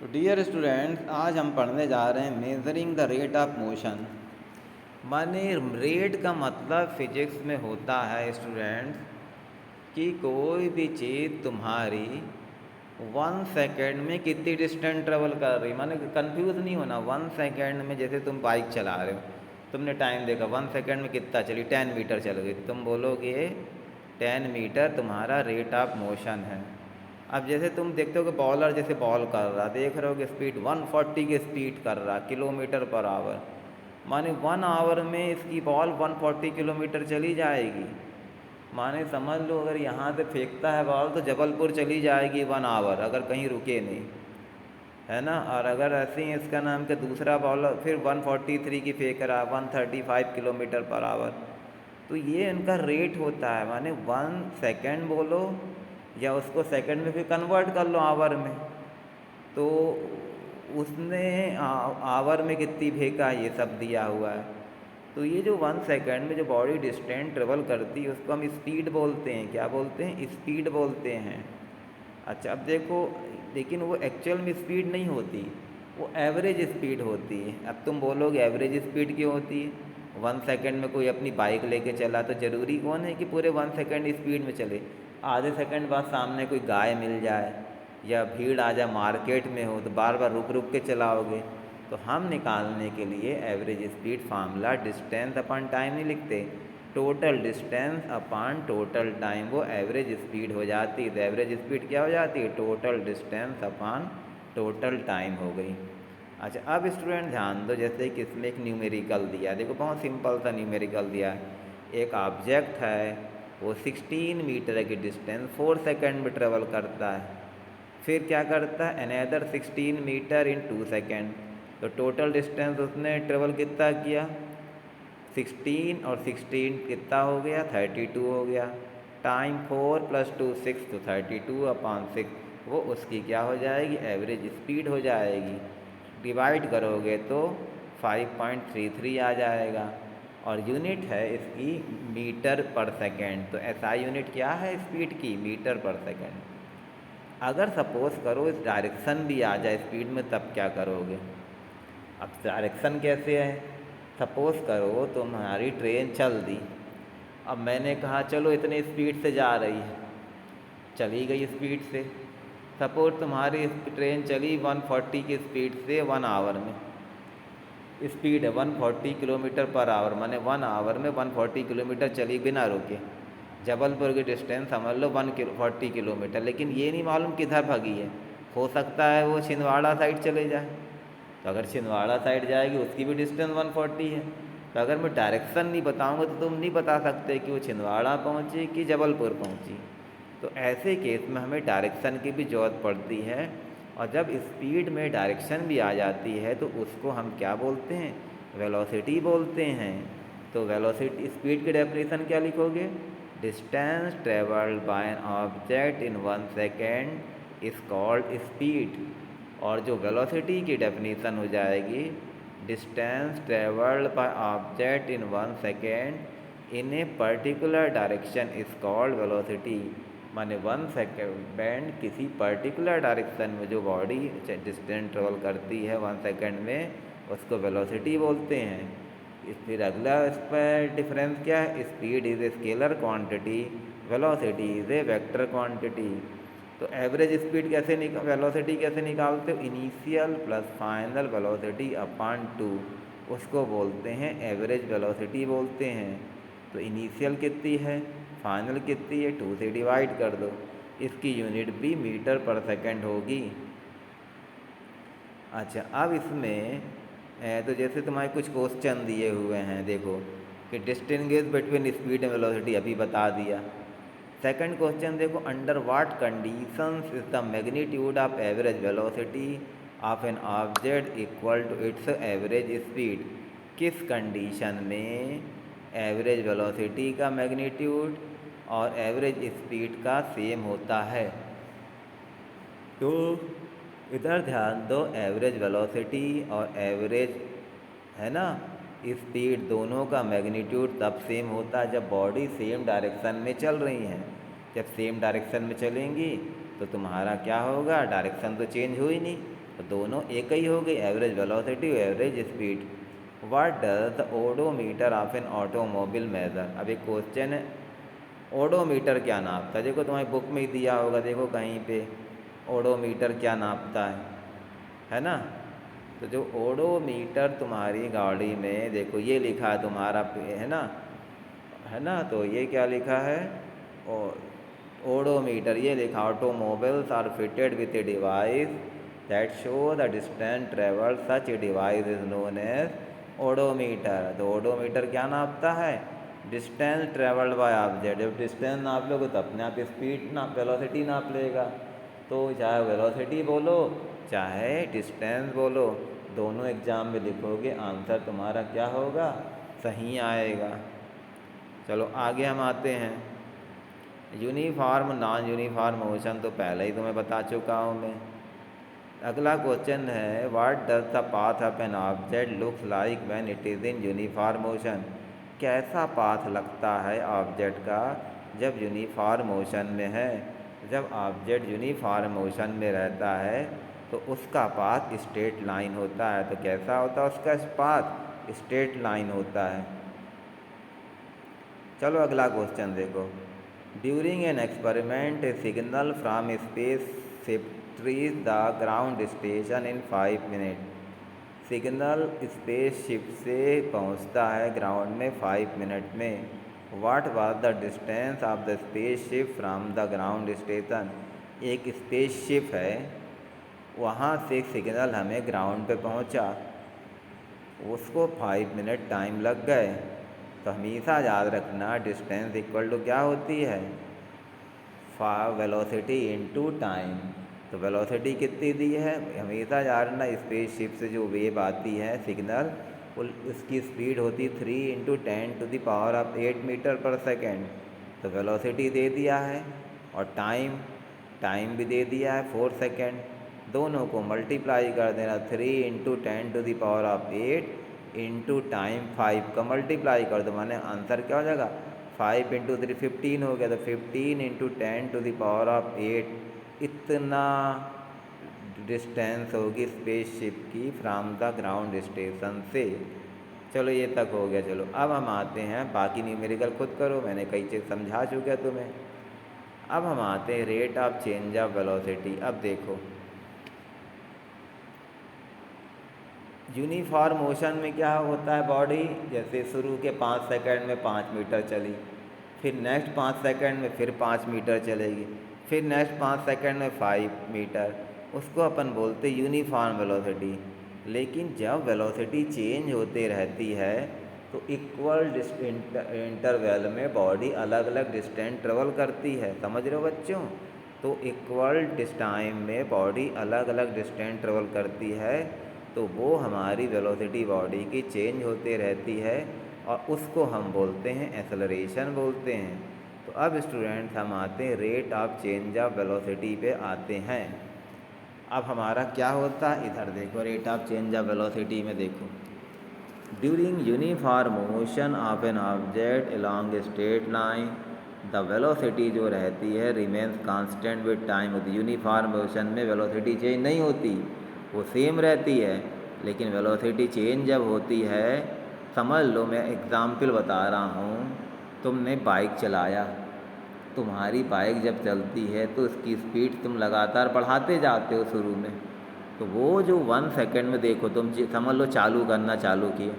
तो dear students, आज हम पढ़ने जा रहे हैं measuring the rate of motion. माने रेट का मतलब फिजिक्स में होता है स्टूडेंट्स कि कोई भी चीज़ तुम्हारी 1 सेकेंड में कितनी डिस्टेंस ट्रेवल कर रही। माने कंफ्यूज नहीं होना। 1 सेकेंड में जैसे तुम बाइक चला रहे हो, तुमने टाइम देखा 1 सेकेंड में कितना चली, 10 मीटर चल गई, तुम बोलोगे 10 मीटर तुम्हारा रेट ऑफ मोशन है। अब जैसे तुम देखते हो कि बॉलर जैसे बॉल कर रहा, देख रहे हो कि स्पीड 140 की स्पीड कर रहा किलोमीटर पर आवर। माने 1 आवर में इसकी बॉल 140 किलोमीटर चली जाएगी। माने समझ लो अगर यहाँ से फेंकता है बॉल तो जबलपुर चली जाएगी 1 आवर, अगर कहीं रुके नहीं, है ना। और अगर ऐसे ही इसका नाम के दूसरा बॉलर फिर 143 की फेंक रहा, 135 किलोमीटर पर आवर। तो ये इनका रेट होता है। माने 1 सेकेंड बोलो या उसको सेकंड में फिर कन्वर्ट कर लो आवर में, तो उसने आवर में कितनी फेंका ये सब दिया हुआ है। तो ये जो 1 सेकेंड में जो बॉडी डिस्टेंस ट्रेवल करती है उसको हम स्पीड बोलते हैं। क्या बोलते हैं? स्पीड बोलते हैं। अच्छा, अब देखो, लेकिन वो एक्चुअल में स्पीड नहीं होती, वो एवरेज स्पीड होती है। अब तुम बोलोगे एवरेज स्पीड क्यों होती है? 1 सेकेंड में कोई अपनी बाइक लेके चला तो ज़रूरी कौन है कि पूरे 1 सेकेंड स्पीड में चले। आधे सेकंड बाद सामने कोई गाय मिल जाए या भीड़ आ जाए, मार्केट में हो, तो बार बार रुक रुक के चलाओगे। तो हम निकालने के लिए average speed formula distance upon time नहीं लिखते, total distance upon total time, वो एवरेज स्पीड हो जाती है। तो एवरेज स्पीड क्या हो जाती है? Total distance upon total time हो गई। अच्छा, अब स्टूडेंट ध्यान दो, जैसे कि इसमें एक न्यूमेरिकल दिया, देखो बहुत सिंपल सा न्यूमेरिकल दिया है। एक ऑब्जेक्ट है, वो 16 मीटर की डिस्टेंस 4 सेकेंड में ट्रेवल करता है। फिर क्या करता है? अनदर 16 मीटर इन 2 सेकेंड। तो टोटल डिस्टेंस उसने ट्रेवल कितना किया? 16 और 16 कितना हो गया? 32 हो गया। टाइम 4 + 2 6, तो 32/6 वो उसकी क्या हो जाएगी? एवरेज स्पीड हो जाएगी। डिवाइड करोगे तो 5.33 आ जाएगा। और यूनिट है इसकी मीटर पर सेकेंड। तो एसआई यूनिट क्या है स्पीड की? मीटर पर सेकेंड। अगर सपोज करो इस डायरेक्शन भी आ जाए स्पीड में, तब क्या करोगे? अब डायरेक्शन कैसे है? सपोज करो तुम्हारी ट्रेन चल दी, अब मैंने कहा चलो इतने स्पीड से जा रही है, चली गई स्पीड से। सपोज तुम्हारी ट्रेन चली 140 की स्पीड से 1 आवर में, स्पीड है 140 किलोमीटर पर आवर, माने 1 आवर में 140 किलोमीटर चली बिना रुके। जबलपुर की डिस्टेंस समझ लो 140 किलोमीटर, लेकिन ये नहीं मालूम किधर भागी है। हो सकता है वो छिंदवाड़ा साइड चले जाए, तो अगर छिंदवाड़ा साइड जाएगी उसकी भी डिस्टेंस 140 है। तो अगर मैं डायरेक्शन नहीं बताऊंगा तो तुम नहीं बता सकते कि वो छिंदवाड़ा पहुंची कि जबलपुर पहुंची। तो ऐसे केस में हमें डायरेक्शन की भी ज़रूरत पड़ती है। और जब स्पीड में डायरेक्शन भी आ जाती है तो उसको हम क्या बोलते हैं? वेलोसिटी बोलते हैं। तो वेलोसिटी स्पीड की डेफिनेशन क्या लिखोगे? Distance travelled bye an object in 1 second is called speed. और जो वेलोसिटी की डेफिनेशन हो जाएगी, distance travelled by object in 1 second in a particular direction is called velocity. माने 1 सेकेंड किसी पर्टिकुलर डायरेक्शन में जो बॉडी डिस्टेंस ट्रेवल करती है 1 सेकेंड में, उसको वेलोसिटी बोलते हैं। फिर अगला इस पर डिफरेंस क्या है? Speed is a scalar quantity, velocity is a vector quantity. तो एवरेज स्पीड कैसे वेलोसिटी कैसे निकालते हो? Initial plus final velocity upon 2, उसको बोलते हैं एवरेज वेलोसिटी बोलते हैं। तो इनिशियल कितनी है, फाइनल कितनी है, 2 से डिवाइड कर दो। इसकी यूनिट भी मीटर पर सेकंड होगी। अच्छा, अब इसमें तो जैसे तुम्हारे कुछ क्वेश्चन दिए हुए हैं, देखो कि distinguish between speed and velocity अभी बता दिया। सेकंड क्वेश्चन देखो, under what conditions is the magnitude of average velocity of an object equal to its average speed. किस कंडीशन में एवरेज वेलोसिटी का मैग्नीट्यूड और एवरेज स्पीड का सेम होता है? तो इधर ध्यान दो, एवरेज वेलोसिटी और एवरेज, है ना, स्पीड दोनों का मैग्नीट्यूड तब सेम होता है जब बॉडी सेम डायरेक्शन में चल रही हैं। जब सेम डायरेक्शन में चलेंगी तो तुम्हारा क्या होगा? डायरेक्शन तो चेंज हुई नहीं, तो दोनों एक ही हो गई, एवरेज वेलोसिटी और average speed. What does the odometer of an automobile measure. अब एक क्वेश्चन है, ओडोमीटर क्या नापता है? देखो तुम्हारी बुक में ही दिया होगा, देखो कहीं पे ओडोमीटर क्या नापता है ना। तो जो ओडोमीटर तुम्हारी गाड़ी में देखो ये लिखा है तुम्हारा है ना, तो ये क्या लिखा है, ओडोमीटर ये लिखा, automobiles are fitted with a device that show the distance travel, such a device is known as odometer. तो ओडोमीटर क्या नापता है? Distance travelled by object. जब डिस्टेंस नाप लोगे तो अपने आप स्पीड नाप वेलोसिटी नाप लेगा। तो चाहे वेलोसिटी बोलो चाहे डिस्टेंस बोलो, दोनों एग्जाम में लिखोगे आंसर तुम्हारा क्या होगा? सही आएगा। चलो आगे हम आते हैं। यूनिफॉर्म नॉन यूनिफॉर्म मोशन तो पहले ही तुम्हें बता चुका हूँ मैं। अगला क्वेश्चन है, what does the path of an object looks like when it is in uniform motion. कैसा पाथ लगता है ऑब्जेक्ट का जब यूनिफॉर्म मोशन में है? जब ऑब्जेक्ट यूनिफॉर्म मोशन में रहता है तो उसका पाथ स्ट्रेट लाइन होता है। तो कैसा होता है उसका पाथ? स्ट्रेट लाइन होता है। चलो अगला क्वेश्चन देखो। During an experiment A signal from space shift reach the ground station in 5 minute. Signal space ship से पहुंचता है ग्राउंड में 5 मिनट में। What was the distance of the space ship from the ground station. एक space ship है, वहाँ से signal हमें ग्राउंड पे पहुँचा, उसको 5 मिनट टाइम लग गए। तो हमेशा याद रखना डिस्टेंस इक्वल टू क्या होती है? Velocity into time. तो वेलोसिटी कितनी दी है हमेशा याद रखना। स्पेस शिप से जो वेव आती है सिग्नल, उसकी स्पीड होती 3 × 10⁸ मीटर पर सेकेंड। तो वेलोसिटी दे दिया है और टाइम भी दे दिया है 4 सेकेंड। दोनों को मल्टीप्लाई कर देना, 3 × 10⁸ इंटू टाइम 5 का मल्टीप्लाई कर दो, माने आंसर क्या हो जाएगा? 5 × 3 15 हो गया। तो 15 × 10⁸ इतना डिस्टेंस होगी स्पेसशिप की फ्रॉम द ग्राउंड स्टेशन से। चलो ये तक हो गया। चलो अब हम आते हैं, बाकी न्यूमेरिकल खुद करो, मैंने कई चीज़ समझा चुका तुम्हें। अब हम आते हैं rate of change of velocity. अब देखो यूनिफॉर्म मोशन में क्या होता है, बॉडी जैसे शुरू के 5 सेकंड में 5 मीटर चली, फिर नेक्स्ट 5 सेकंड में फिर 5 मीटर चलेगी, फिर नेक्स्ट 5 सेकंड में 5 मीटर, उसको अपन बोलते यूनिफॉर्म वेलोसिटी। लेकिन जब वेलोसिटी चेंज होते रहती है तो इक्वल इंटरवल में बॉडी अलग अलग डिस्टेंस ट्रेवल करती है। समझ रहे हो बच्चों? तो इक्वल टाइम में बॉडी अलग अलग डिस्टेंस ट्रेवल करती है, तो वो हमारी वेलोसिटी बॉडी की चेंज होते रहती है और उसको हम बोलते हैं एक्सेलरेशन बोलते हैं। तो अब स्टूडेंट्स हम आते हैं rate of change of velocity पे आते हैं। अब हमारा क्या होता है, इधर देखो rate of change of velocity में देखो, during uniform motion of an object along a straight line the velocity जो रहती है remains constant with time. Uniform motion में वेलोसिटी चेंज नहीं होती, वो सेम रहती है। लेकिन वेलोसिटी चेंज जब होती है, समझ लो मैं एग्ज़ाम्पल बता रहा हूँ, तुमने बाइक चलाया, तुम्हारी बाइक जब चलती है तो उसकी स्पीड तुम लगातार बढ़ाते जाते हो शुरू में, तो वो जो 1 सेकंड में देखो तुम समझ लो चालू करना चालू किए,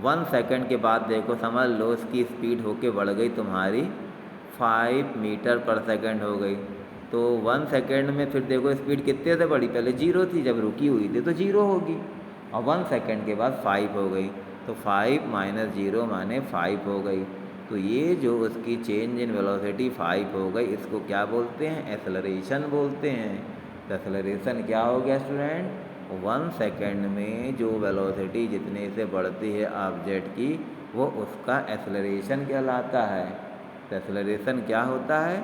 1 सेकंड के बाद देखो समझ लो उसकी स्पीड होके बढ़ गई तुम्हारी 5 मीटर पर सेकंड हो गई। तो 1 सेकंड में फिर देखो स्पीड कितने से बढ़ी, पहले 0 थी, जब रुकी हुई थी तो 0 होगी, और 1 सेकंड के बाद 5 हो गई, तो 5 - 0 माने 5 हो गई। तो ये जो उसकी चेंज इन वेलोसिटी 5 हो गई, इसको क्या बोलते हैं? एक्सेलरेशन बोलते हैं। तो एक्सेलरेशन क्या हो गया स्टूडेंट? 1 सेकंड में जो वेलोसिटी जितने से बढ़ती है ऑब्जेक्ट की, वो उसका एक्सेलरेशन कहलाता है। तो एक्सेलरेशन क्या होता है?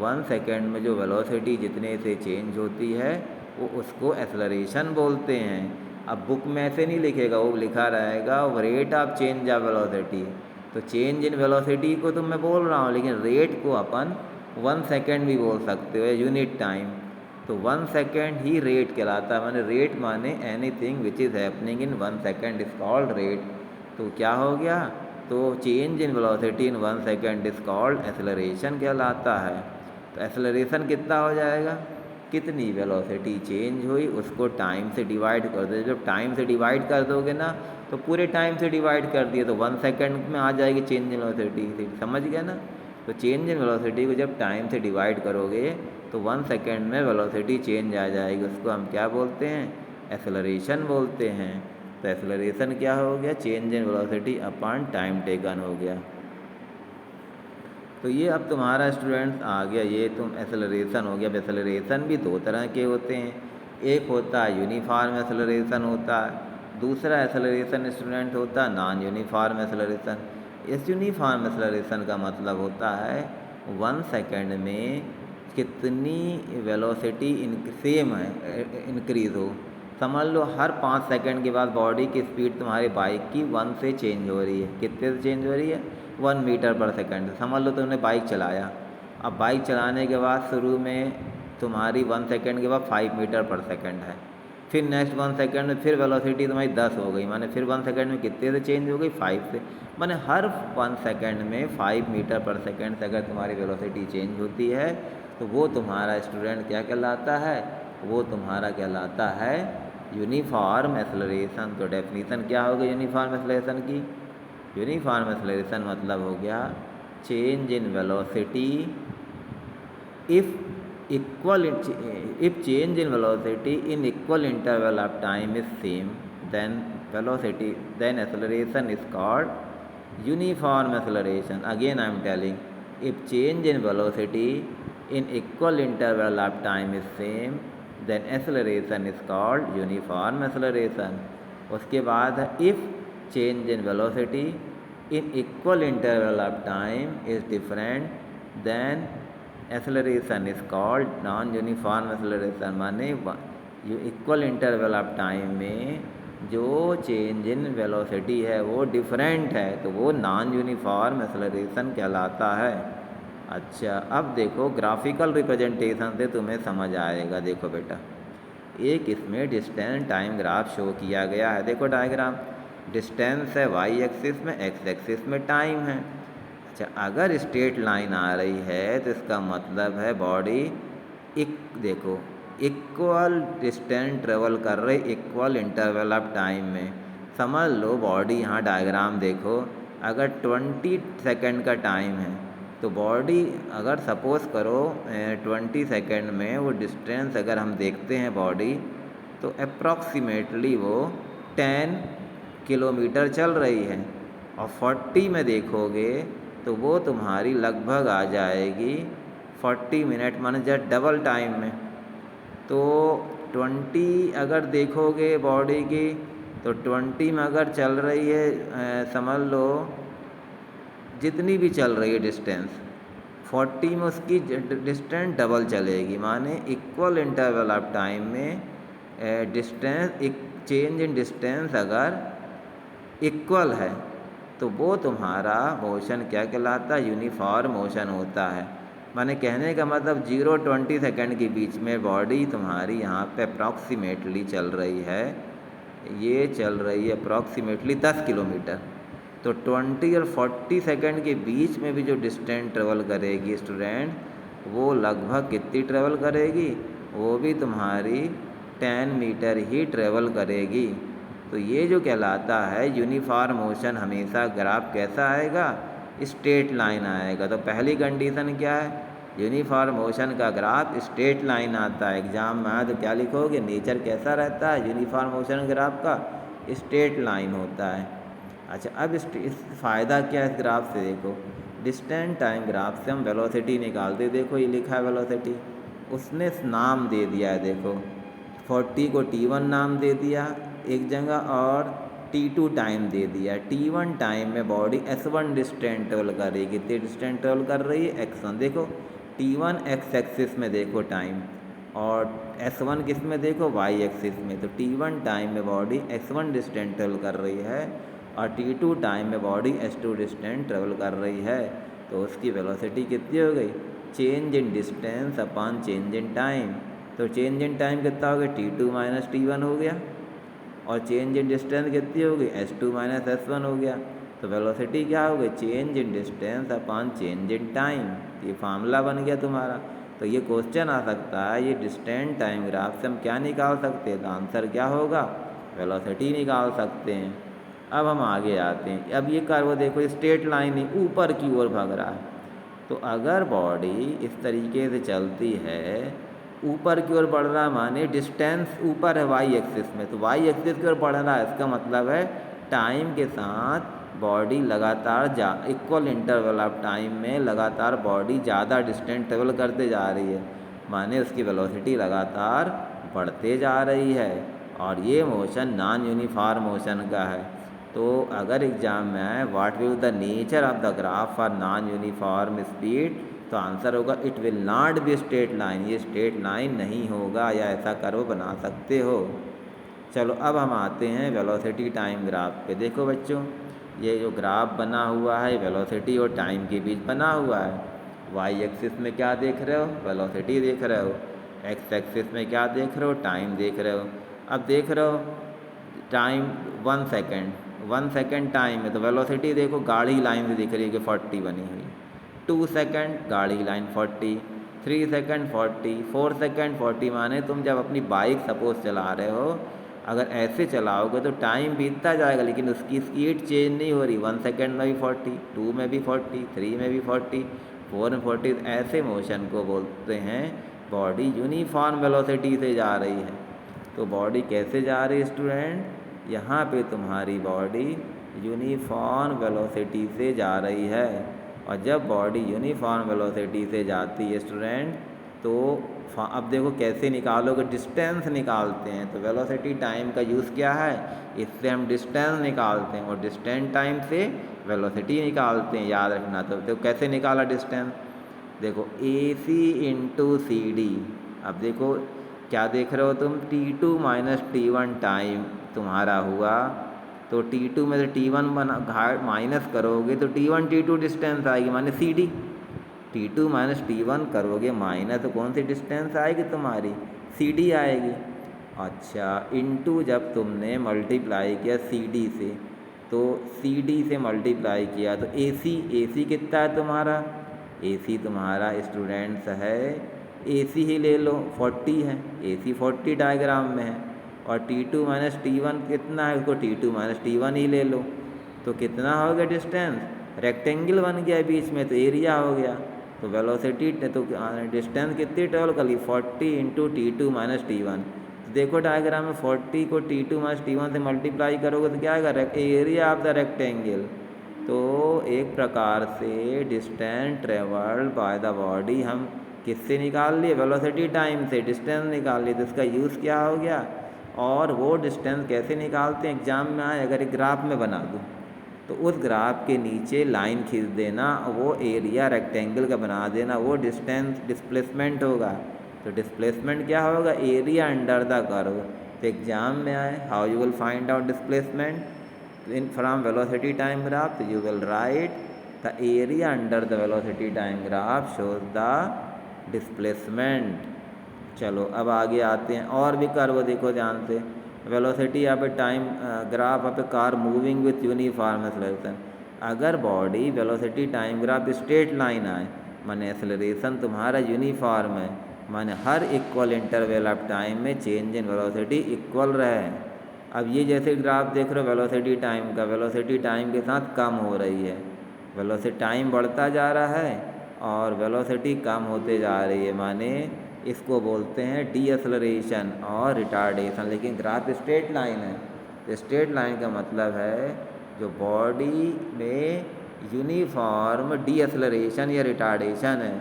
1 सेकंड में जो वेलोसिटी जितने से चेंज होती है वो उसको एक्सेलरेशन बोलते हैं। अब बुक में ऐसे नहीं लिखेगा, वो लिखा रहेगा rate of change of velocity. तो चेंज इन वेलोसिटी को तो मैं बोल रहा हूँ, लेकिन रेट को अपन 1 सेकंड भी बोल सकते हो, यूनिट टाइम। तो 1 सेकेंड ही रेट कहलाता है, माने रेट माने anything which is happening in 1 second is called rate. तो क्या हो गया, तो change in velocity in 1 second is called acceleration कहलाता है। तो एक्सेलरेशन कितना हो जाएगा, कितनी वेलोसिटी चेंज हुई उसको टाइम से डिवाइड कर दो। जब टाइम से डिवाइड कर दोगे ना, तो पूरे टाइम से डिवाइड कर दिए तो 1 सेकेंड में आ जाएगी चेंज इन वेलोसिटी, समझ गए ना। तो चेंज इन वेलोसिटी को जब टाइम से डिवाइड करोगे तो 1 सेकेंड में वेलोसिटी चेंज आ जाएगी, उसको हम क्या बोलते हैं, एक्सेलरेशन बोलते हैं। तो एक्सेलरेशन क्या हो गया, change in velocity upon time taken हो गया। तो ये अब तुम्हारा स्टूडेंट्स आ गया, ये तुम एक्सेलरेशन हो गया। अब एक्सेलरेशन भी दो तरह के होते हैं, एक होता है यूनिफॉर्म एक्सेलरेशन होता है, दूसरा एक्सेलरेशन स्टूडेंट होता है नॉन यूनिफॉर्म एक्सेलरेशन। इस यूनिफॉर्म एक्सेलरेशन का मतलब होता है 1 सेकेंड में कितनी वेलोसिटी सेम है इंक्रीज़ हो। समझ लो हर 5 सेकेंड के बाद बॉडी की स्पीड तुम्हारी बाइक की 1 से चेंज हो रही है। कितने से चेंज हो रही है, 1 मीटर पर सेकेंड। समझ लो तुमने बाइक चलाया, अब बाइक चलाने के बाद शुरू में तुम्हारी 1 सेकेंड के बाद 5 मीटर पर सेकेंड है, फिर नेक्स्ट 1 सेकेंड में फिर वेलोसिटी तुम्हारी 10 हो गई, माने फिर 1 सेकेंड में कितने से चेंज हो गई, 5 से। माने हर 1 सेकेंड में 5 मीटर पर सेकेंड से अगर तुम्हारी वेलोसिटी चेंज होती है तो वो तुम्हारा स्टूडेंट क्या कहलाता है, वो तुम्हारा कहलाता है यूनिफॉर्म एक्सेलरेशन। तो डेफिनीशन क्या होगी यूनिफॉर्म एक्सेलरेशन की, यूनिफॉर्म एक्सेलरेशन मतलब हो गया change in velocity if change in velocity in equal interval of time is same, then acceleration is called uniform acceleration. Again I am telling, if change in velocity in equal interval of time is same, then acceleration is called uniform acceleration. उसके बाद if change in velocity in equal interval of time is different, then acceleration is called non uniform acceleration. माने equal interval of time में जो change in velocity है वो different है, तो वो नॉन यूनिफॉर्म एक्सेलरेशन कहलाता है। अच्छा अब देखो ग्राफिकल रिप्रेजेंटेशन से तुम्हें समझ आएगा। देखो बेटा, एक इसमें डिस्टेंस टाइम ग्राफ शो किया गया है। देखो डायग्राम, डिस्टेंस है वाई एक्सिस में, एक्स एक्सिस में टाइम है। अच्छा अगर स्ट्रेट लाइन आ रही है तो इसका मतलब है बॉडी देखो इक्वल डिस्टेंस ट्रेवल कर रही इक्वल इंटरवल ऑफ टाइम में। समझ लो बॉडी, यहाँ डायग्राम देखो, अगर 20 सेकेंड का टाइम है तो बॉडी अगर सपोज़ करो 20 सेकेंड में वो डिस्टेंस अगर हम देखते हैं बॉडी, तो अप्रॉक्सीमेटली वो 10 किलोमीटर चल रही है। और 40 में देखोगे तो वो तुम्हारी लगभग आ जाएगी 40 मिनट, माने जस्ट डबल टाइम में। तो 20 अगर देखोगे बॉडी की, तो 20 में अगर चल रही है समझ लो जितनी भी चल रही है डिस्टेंस, 40 में उसकी डिस्टेंस डबल चलेगी। माने इक्वल इंटरवल ऑफ टाइम में डिस्टेंस चेंज इन डिस्टेंस अगर इक्वल है तो वो तुम्हारा मोशन क्या कहलाता है, यूनिफॉर्म मोशन होता है। माने कहने का मतलब 0-20 सेकेंड के बीच में बॉडी तुम्हारी यहाँ पे अप्रॉक्सीमेटली चल रही है, ये चल रही है अप्रॉक्सीमेटली 10 किलोमीटर। तो 20 और 40 सेकेंड के बीच में भी जो डिस्टेंस ट्रेवल करेगी स्टूडेंट, वो लगभग कितनी ट्रेवल करेगी, वो भी तुम्हारी 10 मीटर ही ट्रेवल करेगी। तो ये जो कहलाता है यूनिफॉर्म मोशन, हमेशा ग्राफ कैसा आएगा, स्ट्रेट लाइन आएगा। तो पहली कंडीशन क्या है, यूनिफॉर्म मोशन का ग्राफ स्ट्रेट लाइन आता है। एग्जाम में आए तो क्या लिखोगे, नेचर कैसा रहता है यूनिफॉर्म मोशन ग्राफ का, स्ट्रेट लाइन होता है। अच्छा अब इस फ़ायदा क्या है इस ग्राफ से, देखो डिस्टेंस टाइम ग्राफ से हम वेलोसिटी निकालते, देखो ये लिखा है वेलोसिटी, उसने नाम दे दिया है, देखो 40 को T1 नाम दे दिया एक जगह और T2 टाइम दे दिया। T1 टाइम में बॉडी S1 डिस्टेंस ट्रेवल कर रही है, कितनी डिस्टेंस ट्रेवल कर रही है, x1। देखो T1 x एक्सिस में देखो टाइम, और S1 किस में देखो y एक्सिस में। तो T1 टाइम में बॉडी x1 डिस्टेंस ट्रेवल कर रही है और T2 टाइम में बॉडी s2 डिस्टेंस ट्रेवल कर रही है। तो उसकी वेलोसिटी कितनी हो गई, change in distance upon change in time. तो चेंज इन टाइम कितना हो गया T2 माइनस T1 हो गया, और चेंज इन डिस्टेंस कितनी होगी S2 माइनस S1 हो गया। तो वेलोसिटी क्या हो गई change in distance upon change in time, ये फार्मूला बन गया तुम्हारा। तो ये क्वेश्चन आ सकता है, ये डिस्टेंस टाइम ग्राफ से हम क्या निकाल सकते हैं, तो आंसर क्या होगा वेलोसिटी निकाल सकते हैं। अब हम आगे आते हैं। अब ये कर्व देखो स्ट्रेट लाइन ही ऊपर की ओर भाग रहा है, तो अगर बॉडी इस तरीके से चलती है ऊपर की ओर बढ़ रहा है, माने डिस्टेंस ऊपर है वाई एक्सिस में, तो वाई एक्सिस की ओर बढ़ रहा है, इसका मतलब है टाइम के साथ बॉडी लगातार इक्वल इंटरवल ऑफ टाइम में लगातार बॉडी ज़्यादा डिस्टेंस ट्रेवल करते जा रही है, माने उसकी वेलोसिटी लगातार बढ़ते जा रही है। और ये मोशन नॉन यूनिफॉर्म मोशन का है। तो अगर एग्जाम में आए what will the nature of the graph for non uniform speed, तो आंसर होगा it will not be straight line, ये स्ट्रेट लाइन नहीं होगा, या ऐसा कर्व बना सकते हो। चलो अब हम आते हैं वेलोसिटी टाइम ग्राफ पे। देखो बच्चों ये जो ग्राफ बना हुआ है वेलोसिटी और टाइम के बीच बना हुआ है। वाई एक्सिस में क्या देख रहे हो वेलोसिटी देख रहे हो, एक्स एक्सिस में क्या देख रहे हो टाइम देख रहे हो। अब देख रहे हो टाइम 1 सेकेंड टाइम है, तो वेलोसिटी देखो गाढ़ी लाइन से दिख रही है कि 40 बनी हुई, 2 सेकेंड गाढ़ी लाइन 40, 3 सेकेंड 40, 4 सेकेंड 40, माने तुम जब अपनी बाइक सपोज चला रहे हो अगर ऐसे चलाओगे तो टाइम बीतता जाएगा लेकिन उसकी स्पीड चेंज नहीं हो रही, 1 सेकेंड में भी 40, 2 में भी 40, 3 में भी 40, 4 में 40, ऐसे मोशन को बोलते हैं बॉडी यूनिफॉर्म वेलोसिटी से जा रही है। तो बॉडी कैसे जा रही है स्टूडेंट, यहाँ पे तुम्हारी बॉडी यूनिफॉर्म वेलोसिटी से जा रही है। और जब बॉडी यूनिफॉर्म वेलोसिटी से जाती है स्टूडेंट, तो अब देखो कैसे निकालोगे, डिस्टेंस निकालते हैं। तो वेलोसिटी टाइम का यूज़ क्या है, इससे हम डिस्टेंस निकालते हैं और डिस्टेंस टाइम से वेलोसिटी निकालते हैं, याद रखना। तो कैसे निकाला डिस्टेंस, देखो AC इंटू CD। अब देखो क्या देख रहे हो तुम, T2 माइनस T1 टाइम तुम्हारा हुआ, तो T2 में से T1 माइनस करोगे तो T1 T2 डिस्टेंस आएगी, माने CD। T2 माइनस T1 करोगे माइनस, तो कौन सी डिस्टेंस आएगी तुम्हारी CD आएगी। अच्छा इनटू जब तुमने मल्टीप्लाई किया CD से, तो CD से मल्टीप्लाई किया तो AC कितना है तुम्हारा, AC तुम्हारा स्टूडेंट्स है, AC ही ले लो 40 है, AC 40 डायग्राम में है। और T2 माइनस T1 कितना है, उसको T2 माइनस T1 ही ले लो। तो कितना हो गया डिस्टेंस, रेक्टेंगल बन गया बीच में, तो एरिया हो गया। तो वेलोसिटी तो डिस्टेंस कितनी ट्रेवल कर ली 40 इंटू T2 माइनस T1। तो देखो डायग्राम में 40 को T2 माइनस T1 से मल्टीप्लाई करोगे तो क्या आएगा, एरिया ऑफ द रेक्टेंगल। तो एक प्रकार से distance travelled by the body हम किससे निकाल लिए, वेलोसिटी टाइम से डिस्टेंस निकाल लिए। तो इसका यूज़ क्या हो गया, और वो डिस्टेंस कैसे निकालते हैं एग्जाम में आए, अगर एक ग्राफ में बना दूँ तो उस ग्राफ के नीचे लाइन खींच देना, वो एरिया रेक्टेंगल का बना देना, वो डिस्टेंस डिस्प्लेसमेंट होगा। तो डिस्प्लेसमेंट क्या होगा, एरिया अंडर द कर्व। तो एग्जाम में आए how you will find out displacement in from velocity time graph, तो you will write the area under the velocity time graph shows the displacement. चलो अब आगे आते हैं, और भी कर्व देखो ध्यान से, वेलोसिटी यहाँ पे time graph of a car moving with uniform acceleration. अगर body velocity time graph straight line आए, माने एक्सेलरेशन तुम्हारा यूनिफॉर्म है, माने हर इक्वल इंटरवल ऑफ टाइम में चेंज इन वेलोसिटी इक्वल रहे। अब ये जैसे ग्राफ देख रहे हो वेलोसिटी टाइम का, वेलोसिटी टाइम के साथ कम हो रही है, वेलोसिटी टाइम बढ़ता जा रहा है और वेलोसिटी कम होते जा रही है, माने इसको बोलते हैं डीएक्सेलरेशन और रिटार्डेशन। लेकिन ग्राफ स्ट्रेट लाइन है, तो स्ट्रेट लाइन का मतलब है जो बॉडी में यूनिफॉर्म डीएक्सेलरेशन या रिटार्डेशन है।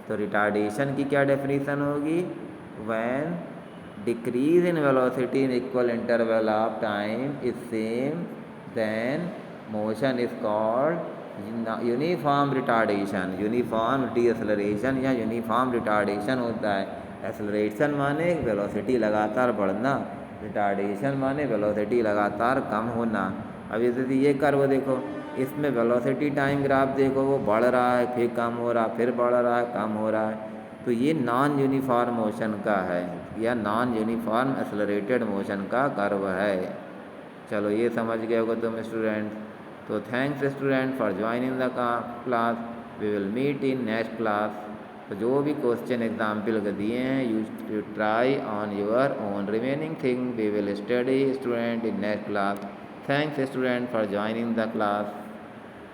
तो रिटार्डेशन की क्या डेफिनेशन होगी, when decrease in velocity in equal interval of time is same then motion is called uniform retardation, uniform deceleration या यूनिफॉर्म रिटार्डेशन होता है। एक्सेलरेशन माने वेलोसिटी लगातार बढ़ना, रिटार्डेशन माने वेलोसिटी लगातार कम होना। अब जैसे ये कर्व देखो, इसमें वेलोसिटी टाइम ग्राफ देखो वो बढ़ रहा है फिर कम हो रहा है, फिर बढ़ रहा है कम हो रहा है, तो ये नॉन यूनिफॉर्म मोशन का है। या नॉन यूनिफॉर्म एक्सेलरेटेड मोशन का कर्व है। चलो ये समझ गए होगे तुम स्टूडेंट। तो thanks student for joining the class, we will meet in next class. तो जो भी क्वेश्चन एग्जाम्पल के दिए हैं you try on your own, remaining thing we will study student in next class. Thanks student for joining the class.